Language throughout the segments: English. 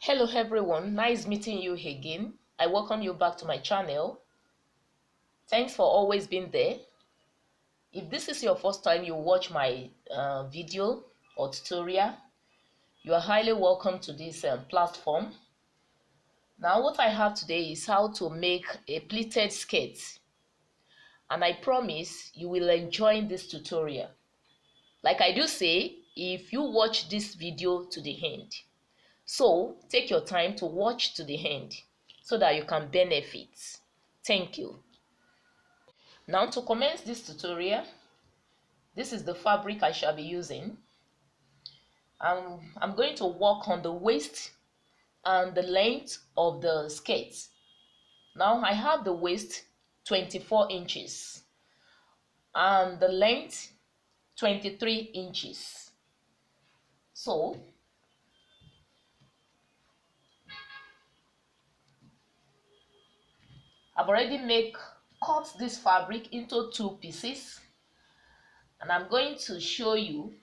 Hello everyone, nice meeting you again. I welcome you back to my channel. Thanks for always being there. If this is your first time you watch my video or tutorial, you are highly welcome to this platform. Now what I have today is how to make a pleated skirt, and I promise you will enjoy this tutorial. Like I do say, if you watch this video to the end, so take your time to watch to the end so that you can benefit. Thank you. Now to commence this tutorial, this is the fabric I shall be using. I'm going to work on the waist and the length of the skirt. Now I have the waist 24 inches and the length 23 inches. So I've already cut this fabric into two pieces, and I'm going to show you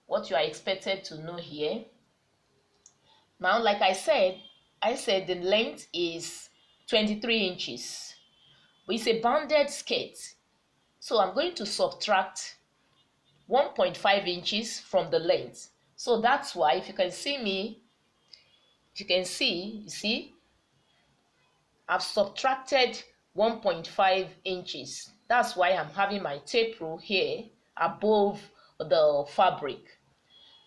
what you are expected to know here. Now, like I said the length is 23 inches, but it's a banded skirt. So I'm going to subtract 1.5 inches from the length. So that's why, if you can see, you see, I've subtracted 1.5 inches. That's why I'm having my tape rule here above the fabric.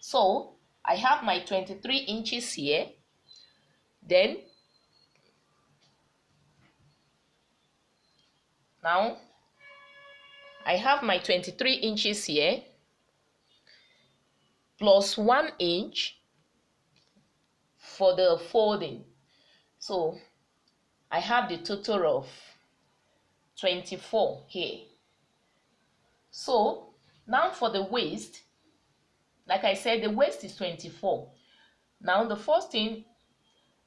So I have my 23 inches here. Then now I have my 23 inches here plus 1 inch for the folding. So I have the total of 24 here. So now for the waist, like I said, the waist is 24. Now the first thing,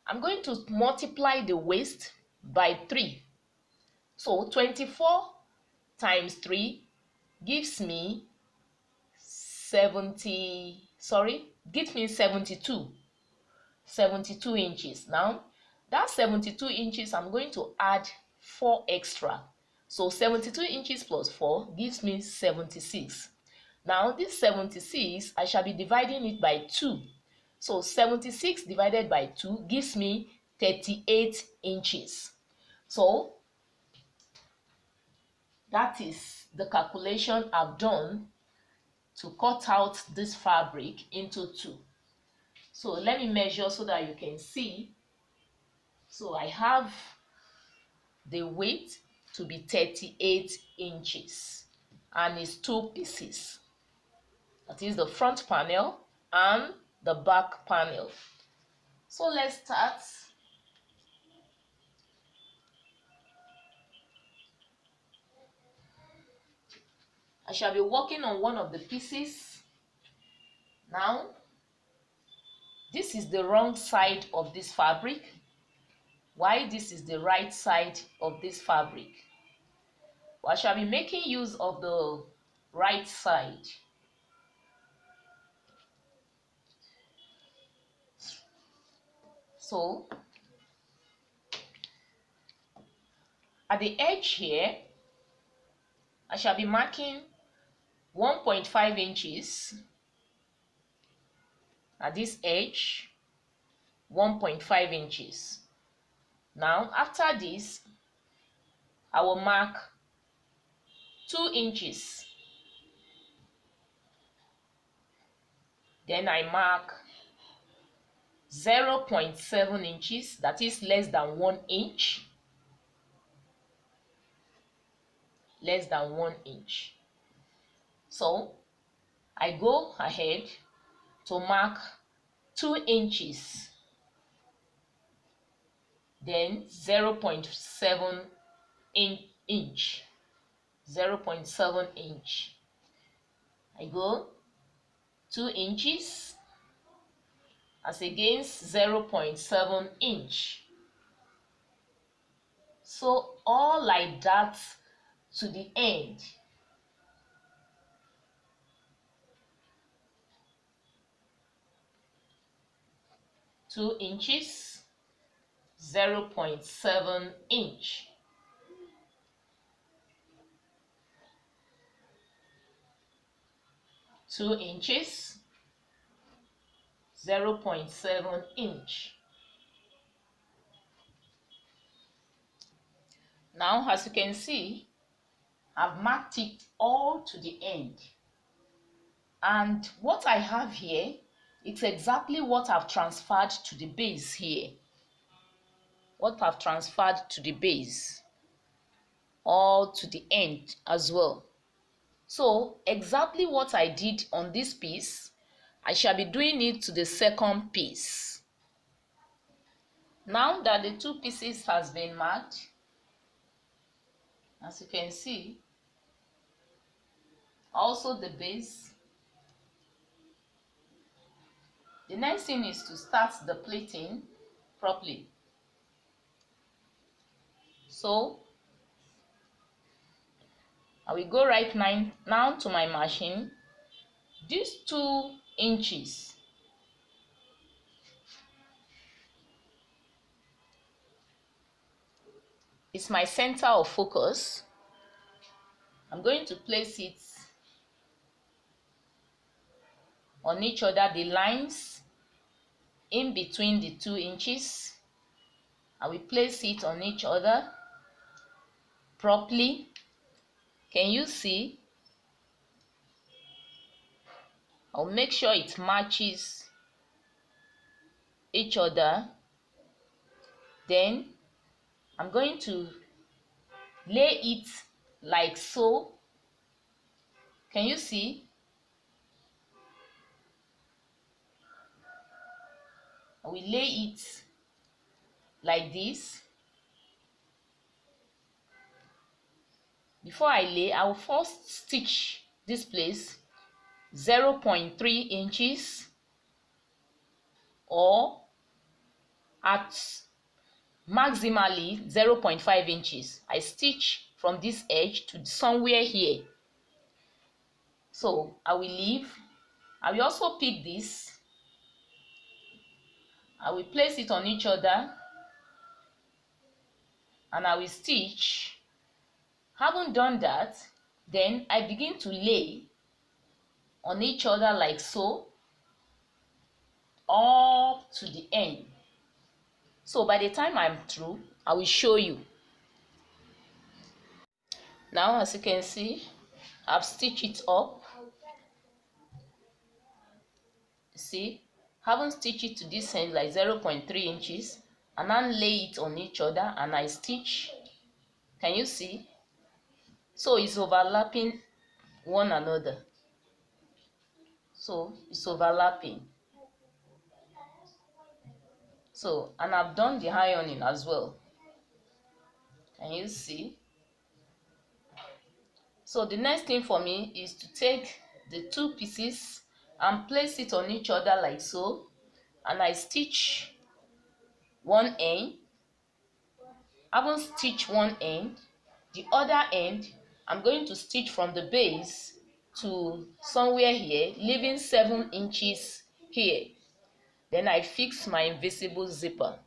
I'm going to multiply the waist by 3. So 24 times 3 gives me 72 inches. Now that 72 inches, I'm going to add 4 extra. So 72 inches plus 4 gives me 76. Now this 76, I shall be dividing it by 2. So 76 divided by 2 gives me 38 inches. So that is the calculation I've done to cut out this fabric into 2. So let me measure so that you can see. So I have the weight to be 38 inches, and it's 2 pieces. That is the front panel and the back panel. So let's start. I shall be working on one of the pieces. Now this is the wrong side of this fabric. Why this is the right side of this fabric? Well, I shall be making use of the right side. So at the edge here, I shall be marking 1.5 inches at this edge, 1.5 inches. Now after this, I will mark 2 inches. Then I mark 0.7 inches, that is less than 1 inch. Less than 1 inch. So I go ahead to mark 2 inches. Then 0.7 inch. 0.7 inch. I go 2 inches as against 0.7 inch. So all like that to the end. 2 inches, 0.7 inch. Two inches, 0.7 inch. Now, as you can see, I've marked it all to the end. And what I have here, it's exactly what I've transferred to the base here. What I've transferred to the base, all to the end as well. So exactly what I did on this piece, I shall be doing it to the second piece. Now that the two pieces has been marked, as you can see, also the base, the next thing is to start the pleating properly. So I will go right now to my machine. These 2 inches is my center of focus. I'm going to place it on each other, the lines in between the 2 inches. I will place it on each other properly. Can you see? I'll make sure it matches each other. Then I'm going to lay it like so. Can you see? I will lay it like this. Before I lay, I will first stitch this place 0.3 inches, or at maximally 0.5 inches. I stitch from this edge to somewhere here. So I will leave. I will also pick this. I will place it on each other and I will stitch. Having done that, then I begin to lay on each other like so, up to the end. So by the time I'm through, I will show you. Now, as you can see, I've stitched it up. See, haven't stitched it to this end like 0.3 inches, and then lay it on each other and I stitch. Can you see? So it's overlapping one another. So it's overlapping. So, and I've done the ironing as well. Can you see? So the next thing for me is to take the 2 pieces and place it on each other like so, and I stitch one end. I haven't stitched one end. The other end, I'm going to stitch from the base to somewhere here, leaving 7 inches here. Then I fix my invisible zipper.